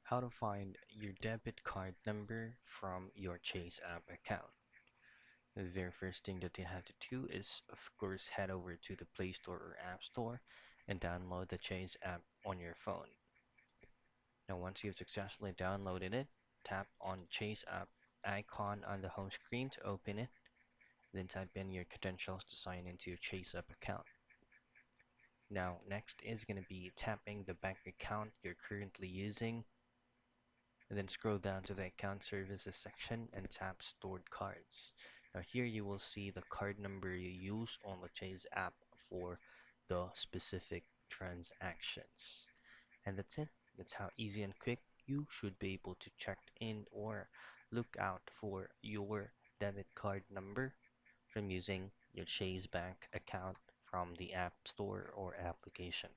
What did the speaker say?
How to find your debit card number from your Chase app account. The very first thing that you have to do is, of course, head over to the Play Store or App Store and download the Chase app on your phone. Now, once you've successfully downloaded it, tap on Chase app icon on the home screen to open it, then type in your credentials to sign into your Chase app account. Now, next is going to be tapping the bank account you're currently using, and then scroll down to the account services section and tap stored cards. Now here you will see the card number you use on the Chase app for the specific transactions. And that's it. That's how easy and quick you should be able to check in or look out for your debit card number from using your Chase Bank account from the App Store or application.